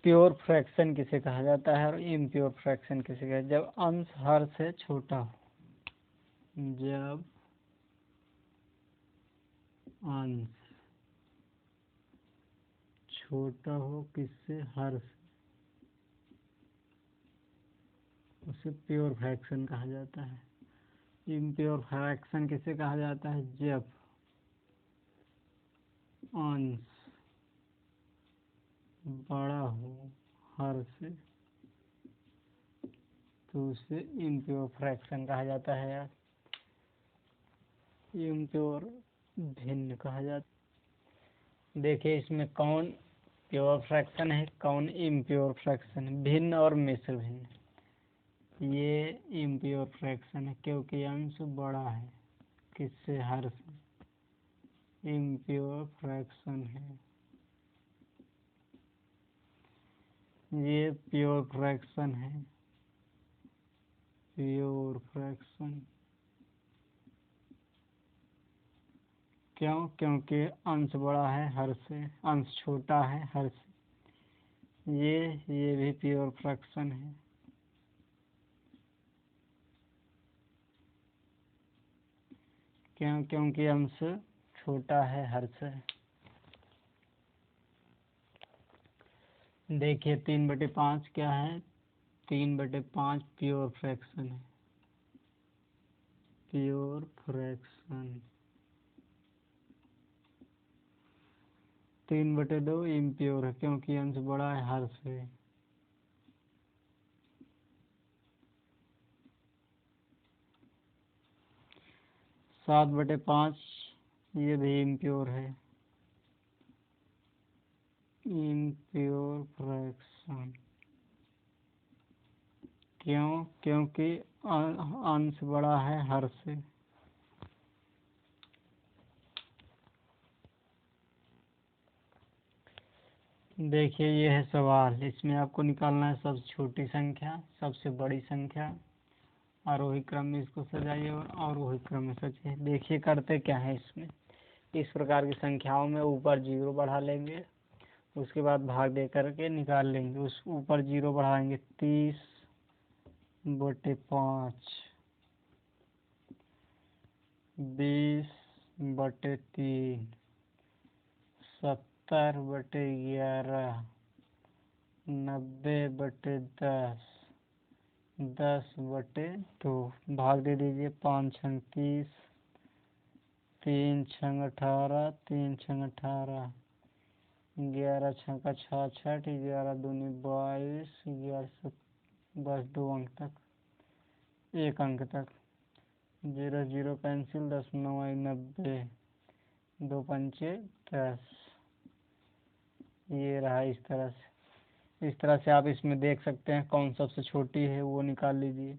Pure fraction किसे कहा जाता है और इम्प्योर फ्रैक्शन किसे कहा जाता है? जब अंश हर से छोटा हो, जब अंश छोटा हो किससे, हर से, उसे प्योर फ्रैक्शन कहा जाता है। इम्प्योर फ्रैक्शन किसे कहा जाता है? जब अंश बड़ा हो हर से, तो उसे इम्प्योर फ्रैक्शन कहा जाता है यार। इम्प्योर भिन्न कहा जाता। देखिए इसमें कौन प्योर फ्रैक्शन है, कौन इम्प्योर फ्रैक्शन है। भिन्न और मिश्र भिन्न, ये इम्प्योर फ्रैक्शन है क्योंकि अंश बड़ा है किससे, हर से, इम्प्योर फ्रैक्शन है। ये प्योर फ्रैक्शन है, प्योर फ्रैक्शन। क्यों? क्योंकि अंश बड़ा है हर से, अंश छोटा है हर से। ये भी प्योर फ्रैक्शन है। क्यों? क्योंकि अंश छोटा है हर से। देखिए 3/5 क्या है? 3/5 प्योर फ्रैक्शन है, प्योर फ्रैक्शन। 3/2 इम्प्योर है क्योंकि अंश बड़ा है हर से। 7/5 ये भी इम्प्योर है, इम्प्योर फ्रैक्शन। क्यों? क्योंकि अंश बड़ा है हर से। देखिए ये है सवाल, इसमें आपको निकालना है सबसे छोटी संख्या, सबसे बड़ी संख्या। आरोही क्रम में इसको सजाइए और अवरोही क्रम में सजाइए। देखिए करते क्या है इसमें, इस प्रकार की संख्याओं में ऊपर 0 बढ़ा लेंगे, उसके बाद भाग दे करके निकाल लेंगे। उस ऊपर 0 बढ़ाएंगे, 30/5, 20/3, 70/11, 90/10, 10/2। भाग दे दीजिए, 5 छंग 30, 3 छंग 18, 3 छंग 18, 11 छंग 66, 11 दूनी 22, 11 बस 2 अंक तक, 1 अंक तक। 0 0 कैंसिल, 10 9 90, 2 पंचे 10। ये रहा इस तरह से। इस तरह से आप इसमें देख सकते हैं कौन सबसे छोटी है वो निकाल लीजिए,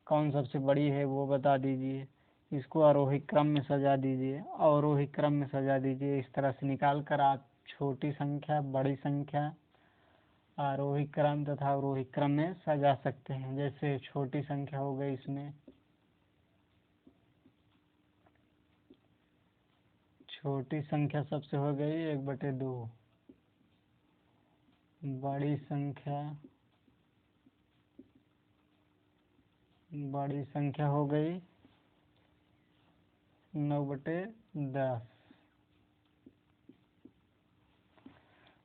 कौन सबसे बड़ी है वो बता दीजिए। इसको आरोही क्रम में सजा दीजिए, अवरोही क्रम में सजा दीजिए। इस तरह से निकाल कर आप छोटी संख्या, बड़ी संख्या आरोही क्रम तथा अवरोही क्रम में सजा सकते हैं। जैसे छोटी संख्या हो गई, इसमें छोटी संख्या सबसे हो गई 1/2, बड़ी संख्या हो गई 9/10।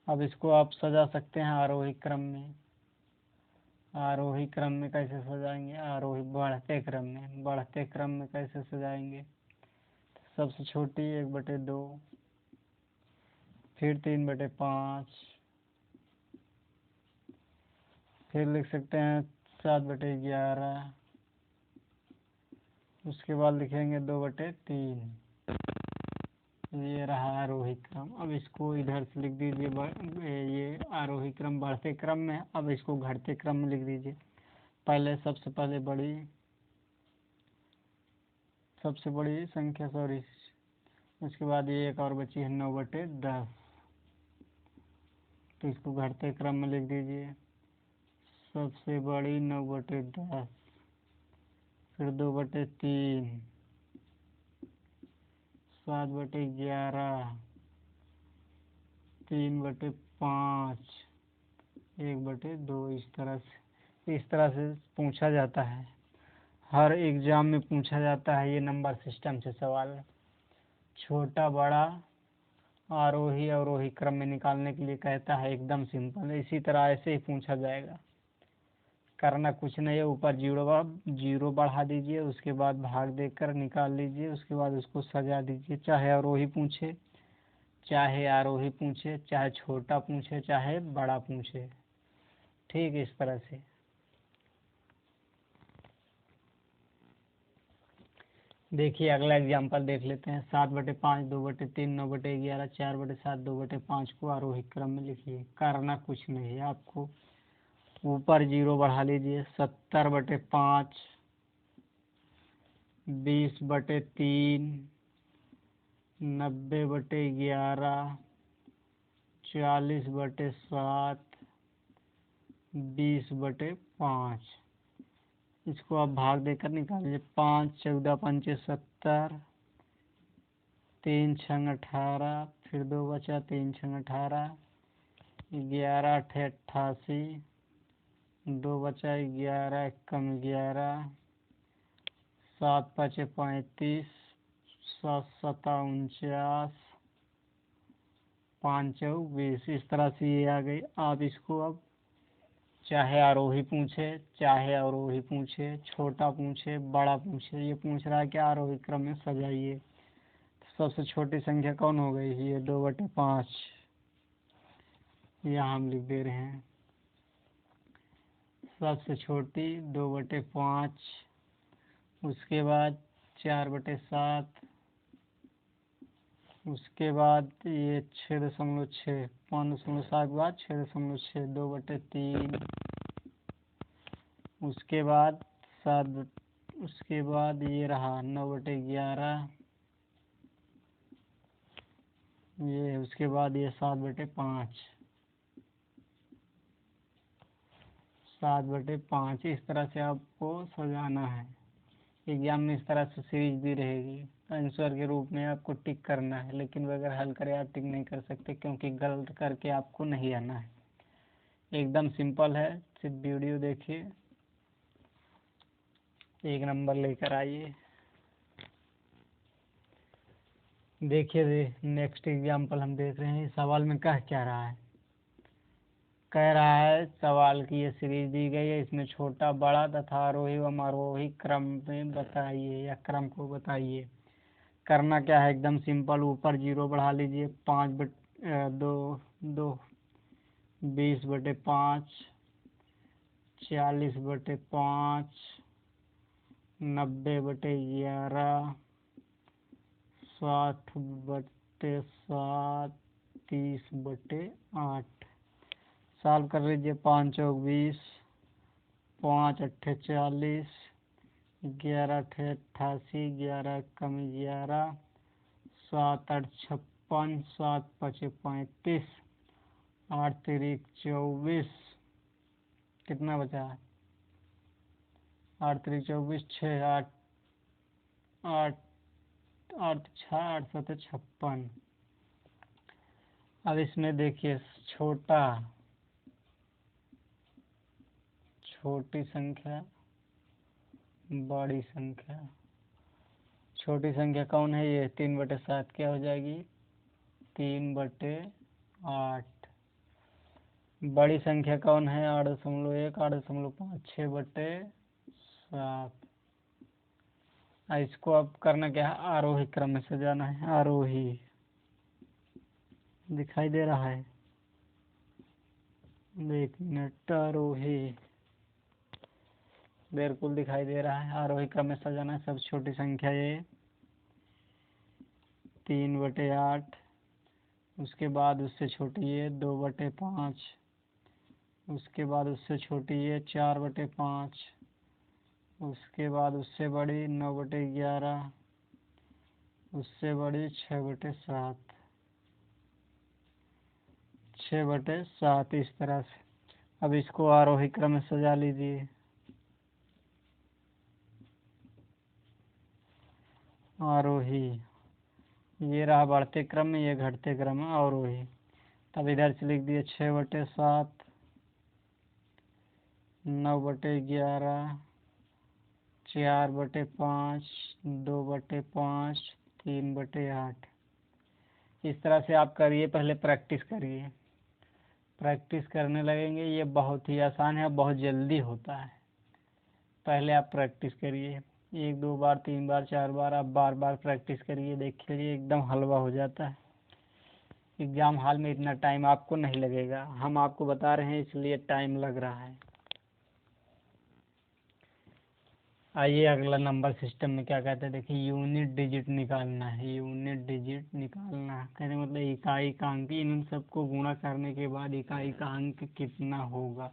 अब इसको आप सजा सकते हैं आरोही क्रम में। आरोही क्रम में कैसे सजाएंगे? आरोही बढ़ते क्रम में कैसे सजाएंगे? सबसे छोटी 1/2, फिर 3/5, फिर लिख सकते हैं 7/11, उसके बाद लिखेंगे 2/3। ये रहा आरोही क्रम। अब इसको इधर से लिख दीजिए, ये आरोही क्रम बढ़ते क्रम में। अब इसको घटते क्रम में लिख दीजिए। पहले सबसे पहले सबसे बड़ी संख्या, सॉरी, उसके बाद ये एक और बची है 9/10, तो इसको घटते क्रम में लिख दीजिए। सबसे बड़ी 9/10, फिर 2/3, 7/11, 3/5, 1/2 इस तरह से पूछा जाता है। हर एग्जाम में पूछा जाता है ये नंबर सिस्टम से सवाल। छोटा बड़ा आरोही अवरोही क्रम में निकालने के लिए कहता है, एकदम सिंपल है। इसी तरह ऐसे ही पूछा जाएगा। करना कुछ नहीं है, ऊपर जीरो बढ़ा दीजिए, उसके बाद भाग देकर निकाल लीजिए, उसके बाद उसको सजा दीजिए। चाहे अवरोही पूछे, चाहे आरोही पूछे, चाहे छोटा पूछे, चाहे बड़ा पूछे। ठीक, इस तरह से। देखिए अगला एग्जाम्पल देख लेते हैं। 7/5, 2/3, 9/11, 4/7, 2/5 को आरोही क्रम में लिखिए। करना कुछ नहीं है आपको, ऊपर जीरो बढ़ा लीजिए। 70/5, 20/3, 90/11, 40/7, 20/5। इसको आप भाग देकर निकालिए। 5 14 पंचे 70, 3 छंग 18, फिर 2 बचा, 3 छंग 18, 11 अठे 88, 2 बचा, 11 कम 11, 7 पचे 35, 7 सता 49, 5 चौक 20। इस तरह से ये आ गई। आप इसको अब चाहे आरोही पूछे, चाहे अवरोही पूछे, छोटा पूछे, बड़ा पूछे, ये पूछ रहा है कि आरोही क्रम में सजाइए। सबसे छोटी संख्या कौन हो गई? ये 2/5 यहाँ हम लिख दे रहे हैं। सबसे छोटी 2/5, उसके बाद 4/7, उसके बाद ये 6.6, 5.7 के बाद 6.6, 2/3, उसके बाद 7, उसके बाद ये रहा 9/11, ये उसके बाद ये 7/5, 7/5। इस तरह से आपको सजाना है। एग्जाम में इस तरह से सीरीज भी रहेगी। आंसर के रूप में आपको टिक करना है, लेकिन अगर हल करे आप टिक नहीं कर सकते, क्योंकि गलत करके आपको नहीं आना है। एकदम सिंपल है, सिर्फ वीडियो देखिए, 1 नंबर लेकर आइए। देखिए नेक्स्ट एग्जाम्पल हम देख रहे हैं। सवाल में कह क्या रहा है? कह रहा है सवाल की ये सीरीज दी गई है, इसमें छोटा बड़ा तथा आरोही व अवरोही क्रम में बताइए, या क्रम को बताइए। करना क्या है? एकदम सिंपल, ऊपर जीरो बढ़ा लीजिए। 20/5, 40/5, 90/11, 60/7, 30/8। सॉल्व कर लीजिए। 5 चौक 20, 5 अट्ठे 40, 11 अट्ठे 88, 11 कम 11, 7 8 56, 7 पचे 35, 8 तिरिक 24। कितना बचा? 8 तिरिक 24, 6 8 8 8 6 8 7 56। अब इसमें देखिए छोटी संख्या, बड़ी संख्या। छोटी संख्या कौन है? ये 3/7 क्या हो जाएगी? 3/8। बड़ी संख्या कौन है? 8.1, 8.5, 6/7। इसको अब करना क्या है? आरोही क्रम में सजाना है। आरोही दिखाई दे रहा है? 1 मिनट। आरोही बिल्कुल दिखाई दे रहा है। आरोही क्रम में सजाना है। सबसे छोटी संख्या ये 3/8, उसके बाद उससे छोटी ये 2/5, उसके बाद उससे छोटी ये 4/5, उसके बाद उससे बड़ी 9/11, उससे बड़ी 6/7, 6/7। इस तरह से अब इसको आरोही क्रम में सजा लीजिए। आरोही ये रहा बढ़ते क्रम में, ये घटते क्रम में आरोही। तब इधर से लिख दिए 6/7, 9/11, 4/5, 2/5, 3/8। इस तरह से आप करिए, पहले प्रैक्टिस करिए। प्रैक्टिस करने लगेंगे, ये बहुत ही आसान है, बहुत जल्दी होता है। पहले आप प्रैक्टिस करिए, 1 2 बार, 3 बार, 4 बार, आप बार बार प्रैक्टिस करिए, देखिए एकदम हलवा हो जाता है। एग्ज़ाम हॉल में इतना टाइम आपको नहीं लगेगा, हम आपको बता रहे हैं इसलिए टाइम लग रहा है। आइए अगला नंबर सिस्टम में क्या कहते हैं, देखिए यूनिट डिजिट निकालना है। यूनिट डिजिट निकालना कहते मतलब इकाई का अंक, इन सबको गुणा करने के बाद इकाई का अंक कितना होगा।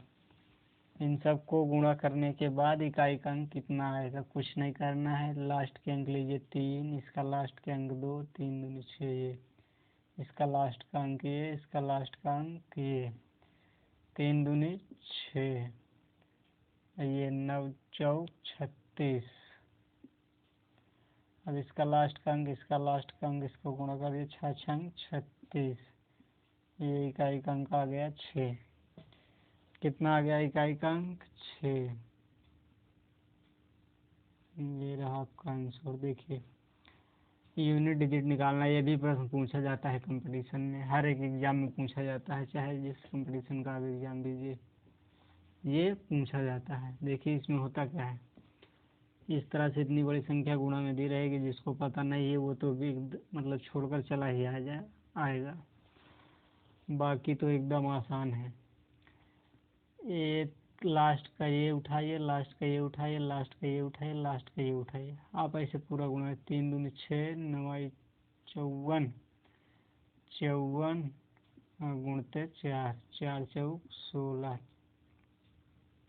इन सबको गुणा करने के बाद इकाई का अंक कितना आएगा। कुछ नहीं करना है, लास्ट के अंक लीजिए 3, इसका लास्ट के अंक 2, 3 दूनी 6, ये इसका लास्ट का अंक ये, इसका लास्ट का अंक ये, 3 दूनी 6, ये 9 चौक 36। अब इसका लास्ट का अंक, इसका लास्ट का अंक, इसको गुणा कर दिए, 6 छंग 36, ये इकाई का अंक आ गया 6। कितना आ गया इकाई का अंक 6। ये रहा आपका आंसर। देखिए यूनिट डिजिट निकालना, ये भी प्रश्न पूछा जाता है कंपटीशन में, हर एक एग्जाम में पूछा जाता है, चाहे जिस कंपटीशन का आप एग्जाम दीजिए ये पूछा जाता है। देखिए इसमें होता क्या है, इस तरह से इतनी बड़ी संख्या गुणा में दी रहेगी, जिसको पता नहीं है वो तो भी मतलब छोड़कर चला ही आएगा। बाकी तो एकदम आसान है। ये लास्ट का ये उठाइए, लास्ट का ये उठाइए, लास्ट का ये उठाइए, लास्ट का ये उठाइए, आप ऐसे पूरा गुणा, 3 दूनी 6, 9 54, 54 गुणते 4, 4 चौक 16,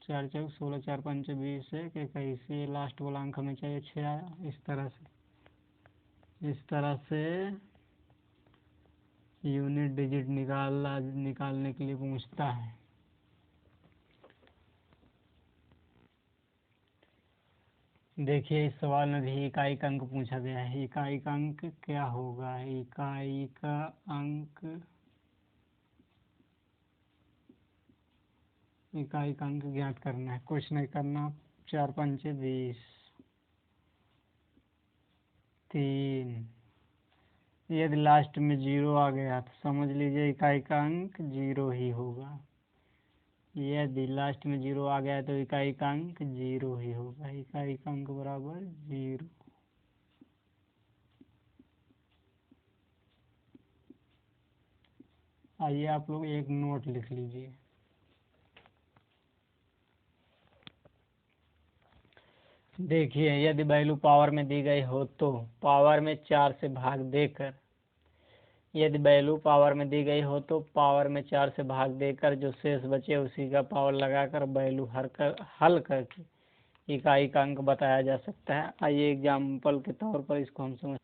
4 चौक 16, 4 5 20, 21, ये लास्ट वाला अंक हमें चाहिए 6 आया। इस तरह से यूनिट डिजिट निकालने के लिए पूछता है। देखिए इस सवाल में भी इकाई का अंक पूछा गया है। इकाई का अंक क्या होगा, इकाई का अंक, इकाई का अंक ज्ञात करना है, कुछ नहीं करना। 4 5 20, 3, यदि लास्ट में 0 आ गया तो समझ लीजिए इकाई का अंक 0 ही होगा। यदि लास्ट में 0 आ गया तो इकाई का अंक 0 ही होगा। इकाई का अंक बराबर 0। आइए आप लोग एक नोट लिख लीजिए। देखिए यदि वैल्यू पावर में दी गई हो तो पावर में 4 से भाग देकर, यदि वैल्यू पावर में दी गई हो तो पावर में 4 से भाग देकर जो शेष बचे उसी का पावर लगाकर वैल्यू हल करके इकाई का अंक बताया जा सकता है। आइए एग्जाम्पल के तौर पर इसको हम समझ।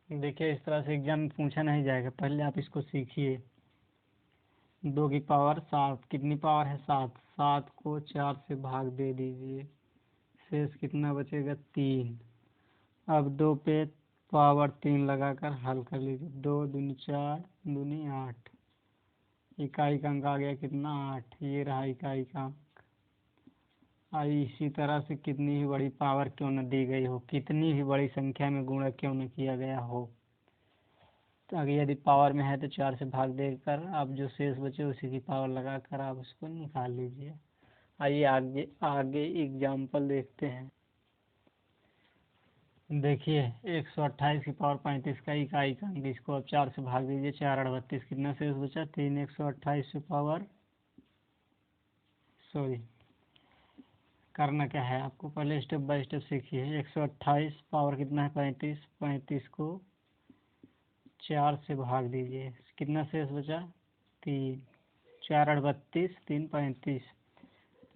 देखिए इस तरह से एग्जाम में पूछा नहीं जाएगा, पहले आप इसको सीखिए। 2 की पावर 7, कितनी पावर है 7, 7 को 4 से भाग दे दीजिए, शेष कितना बचेगा 3। अब 2 पे पावर 3 लगाकर हल कर लीजिए, 2 दूनी 4 दूनी 8, इकाई का अंक आ गया कितना 8, ये रहा इकाई का अंक। आई इसी तरह से कितनी ही बड़ी पावर क्यों न दी गई हो, कितनी ही बड़ी संख्या में गुणा क्यों न किया गया हो, तो अगर यदि पावर में है तो 4 से भाग देकर आप जो शेष बचे उसी की पावर लगाकर आप उसको निकाल लीजिए। आइए आगे आगे एग्जाम्पल देखते हैं। देखिए 128 की पावर 35 का इकाई का अंक, इसको आप 4 से भाग दीजिए, 4 8 32, कितना शेष बचा 3। 128 से पावर, सॉरी करना क्या है आपको, पहले स्टेप बाय स्टेप सीखिए। 128 पावर कितना है 35, 35 को 4 से भाग दीजिए, कितना शेष बचा 3। 4 8 32, 3 35,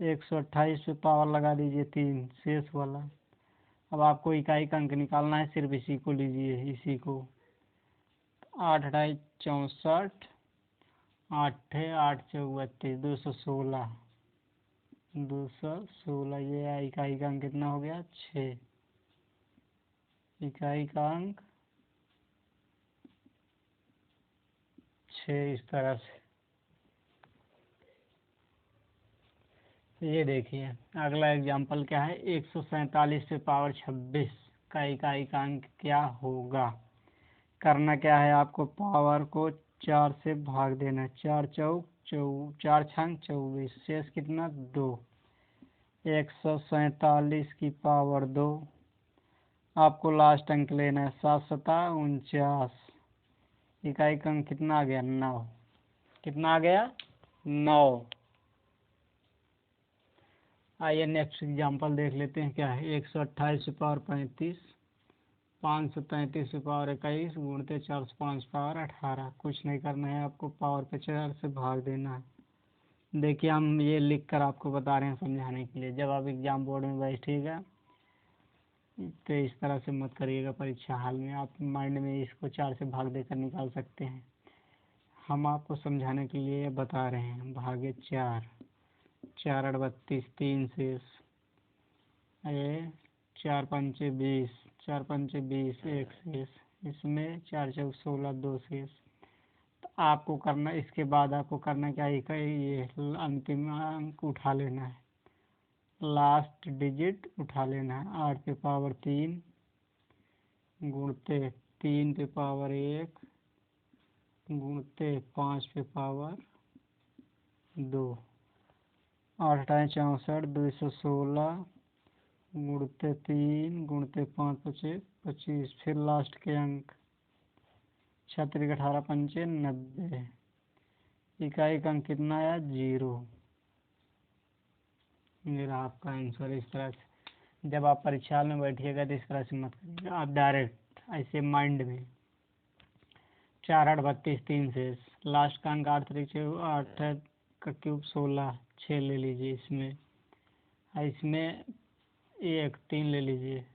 128 पे पावर लगा दीजिए 3 शेष वाला। अब आपको इकाई का अंक निकालना है, सिर्फ इसी को लीजिए, इसी को। 8 8 64, 8 8 चौक 32, 216, 216, ये इकाई का अंक कितना हो गया 6। इकाई का अंक 6 इस तरह से। ये देखिए अगला एग्जाम्पल क्या है, 147 पे पावर 26 का इकाइकांक क्या होगा। करना क्या है आपको, पावर को 4 से भाग देना है। 4 छंग 24, शेष कितना 2। 147 की पावर 2, आपको लास्ट अंक लेना है 7 सता 49। इकाइकांक कितना आ गया 9। कितना आ गया 9। आइए नेक्स्ट एग्जाम्पल देख लेते हैं क्या है। 128 से पावर 35, 533 से पावर 21 गुणते 405 पावर 18। कुछ नहीं करना है आपको, पावर पे 4 से भाग देना है। देखिए हम ये लिख कर आपको बता रहे हैं समझाने के लिए। जब आप एग्जाम बोर्ड में बैठिएगा तो इस तरह से मत करिएगा परीक्षा हाल में, आप माइंड में इसको 4 से भाग देकर निकाल सकते हैं। हम आपको समझाने के लिए बता रहे हैं। भागे 4, 4 8 32, 3 शेष, ये 4 पंचे 20, 4 पंचे 20, 1 शेष, इसमें 4 चौक 16, 2 शेष। तो आपको करना, इसके बाद आपको करना क्या है, ये अंतिम अंक उठा लेना है, लास्ट डिजिट उठा लेना है। 8 पे पावर 3 गुणते 3 पे पावर 1 गुणते 5 पे पावर 2। 8 8 64, 216 गुणते 3 गुणते 5 पचे 25। फिर लास्ट के अंक 36 18 पंचे 90। इकाई का अंक कितना आया 0। मेरा आपका आंसर। इस तरह से जब आप परीक्षा में बैठिएगा तो इस तरह से मत करिएगा, आप डायरेक्ट ऐसे माइंड में 4 8 32, 3 शेष, लास्ट का अंक 8 3 8 का क्यूब 16, 6 ले लीजिए इसमें, इसमें 1 3 ले लीजिए,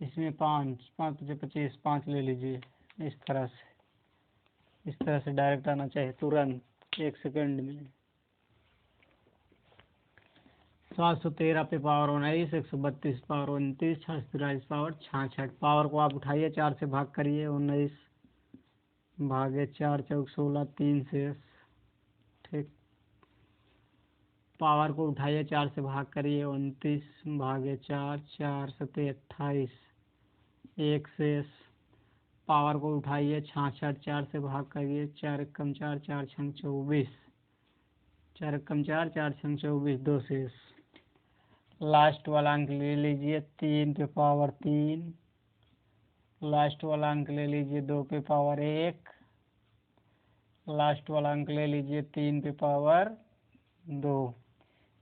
इसमें 5 5 5 25, 5 ले लीजिए। इस तरह से डायरेक्ट आना चाहिए तुरंत 1 सेकंड में। 713 पे पावर 19, 132 पावर 29, 643 पावर 66। पावर को आप उठाइए 4 से भाग करिए, 19 भागे 4 चौक 16, 3 शेष। ठीक, पावर को उठाइए 4 से भाग करिए, 29 भागे 4, 4 सते 28, 1 शेष। पावर को उठाइए 66, 4 से भाग करिए, 4 एकम 4, 4 छंग 24, 4 एकम 4, 4 छंग 24, 2 शेष। लास्ट वाला अंक ले लीजिए 3 पे पावर 3, लास्ट वाला अंक ले लीजिए 2 पे पावर 1, लास्ट वाला अंक ले लीजिए 3 पे पावर 2।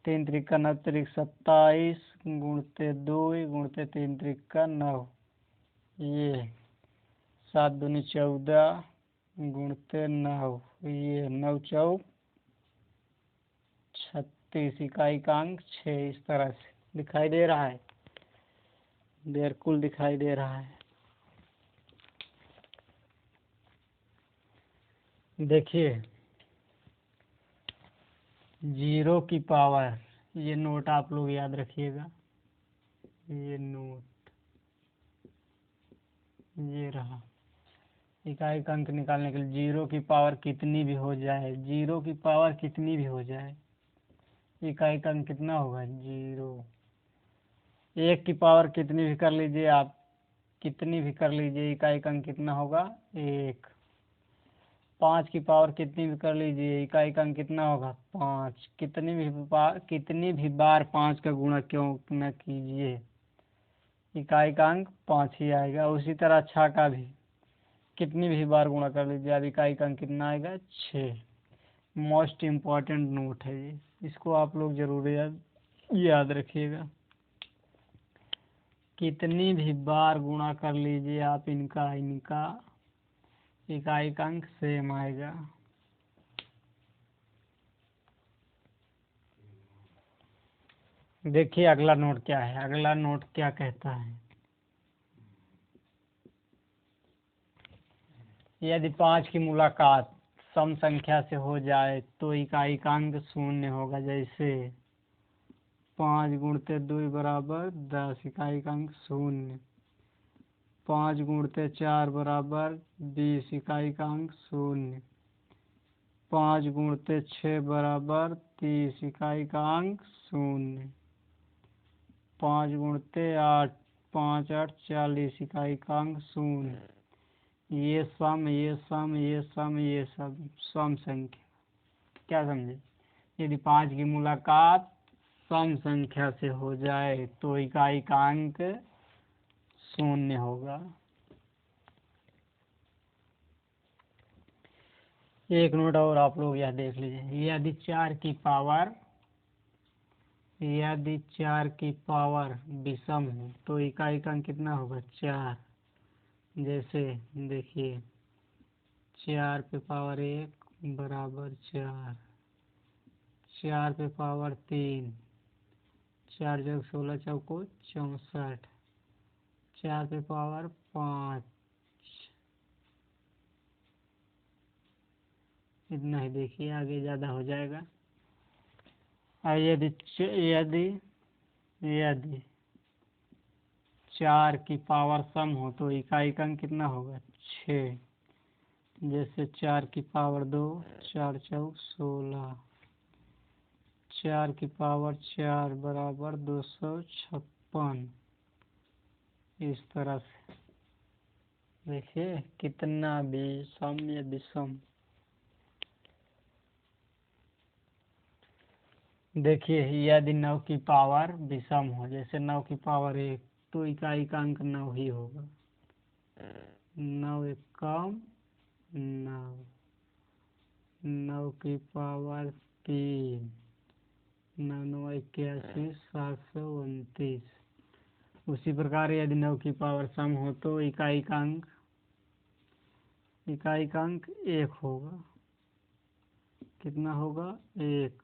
3 त्रिका 9 त्रिक 27 गुणते 2 गुणते 3 त्रिका 9, ये 7 दूनी 14 गुणते 9, ये 9 चौक 36। इकाई का अंक 6। इस तरह से दिखाई दे रहा है, बिल्कुल दिखाई दे रहा है। देखिए 0 की पावर, ये नोट आप लोग याद रखिएगा, ये नोट ये रहा। इकाई का अंक निकालने के लिए 0 की पावर कितनी भी हो जाए, 0 की पावर कितनी भी हो जाए, इकाई का अंक कितना होगा 0। 1 की पावर कितनी भी कर लीजिए आप, कितनी भी कर लीजिए, इकाई का अंक कितना होगा 1। 5 की पावर कितनी भी कर लीजिए, इकाई का अंक कितना होगा 5। कितनी भी बार 5 का गुणा क्यों न कीजिए, इकाई का अंक 5 ही आएगा। उसी तरह 6 का भी कितनी भी बार गुणा कर लीजिए, अब इकाई का अंक कितना आएगा 6। मोस्ट इम्पॉर्टेंट नोट है ये, इसको आप लोग जरूर याद रखिएगा। कितनी भी बार गुणा कर लीजिए आप इनका इकाई का अंक सेम आएगा। देखिए अगला नोट क्या है, अगला नोट क्या कहता है, यदि 5 की मुलाकात सम संख्या से हो जाए तो इकाई का अंक 0 होगा। जैसे 5 गुणते 2 बराबर 10, इकाई का अंक 0। 5 गुणते 4 बराबर 20, इकाई का अंक 0। 5 गुणते 6 बराबर 30 इकाई का अंक 0। 5 गुणते 8, 5 8 40 इकाई का अंक 0। ये सम ये सम ये सम ये सब सम संख्या। क्या समझे? यदि 5 की मुलाकात सम संख्या से हो जाए तो इकाई का अंक 0 होगा। एक नोट और आप लोग यह देख लीजिए, यदि 4 की पावर विषम हो तो इकाई का अंक कितना होगा? 4। जैसे देखिए 4 पे पावर 1 बराबर 4, 4 पे पावर 3, 4 जग 16 चौको 64, 4 पे पावर 5, इतना ही। देखिए आगे ज़्यादा हो जाएगा। यदि यदि यदि 4 की पावर सम हो तो इकाई का अंक कितना होगा? 6। जैसे 4 की पावर 2, 4 चौक 16, 4 की पावर 4 बराबर 256। इस तरह से देखिए कितना भी सम या विषम। देखिए यदि 9 की पावर विषम हो, जैसे 9 की पावर 1 तो इकाई का अंक 9 ही होगा। 9 एकम 9, 9 की पावर 3, 9 9 81, 729। उसी प्रकार यदि 9 की पावर सम हो तो इकाई का अंक 1 होगा। कितना होगा? 1।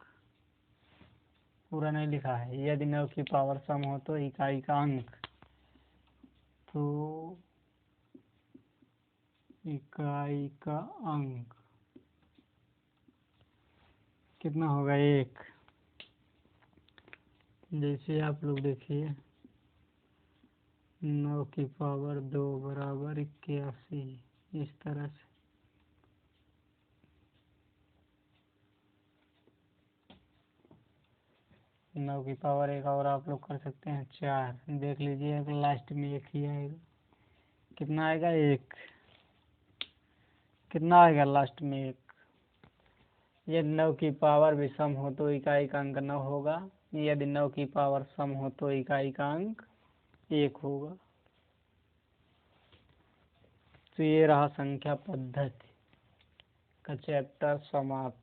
पूरा नहीं लिखा है। यदि 9 की पावर सम हो तो इकाई का अंक कितना होगा? 1। जैसे आप लोग देखिए 9 की पावर 2 बराबर 81। इस तरह से नौ की पावर 1 और आप लोग कर सकते हैं 4। देख लीजिए अब लास्ट में 1 ही आएगा। कितना आएगा? 1। कितना आएगा लास्ट में? 1। यदि 9 की पावर विषम हो तो इकाई का अंक 9 होगा। यदि 9 की पावर सम हो तो इकाई का अंक 1 होगा। तो ये रहा संख्या पद्धति का चैप्टर समाप्त।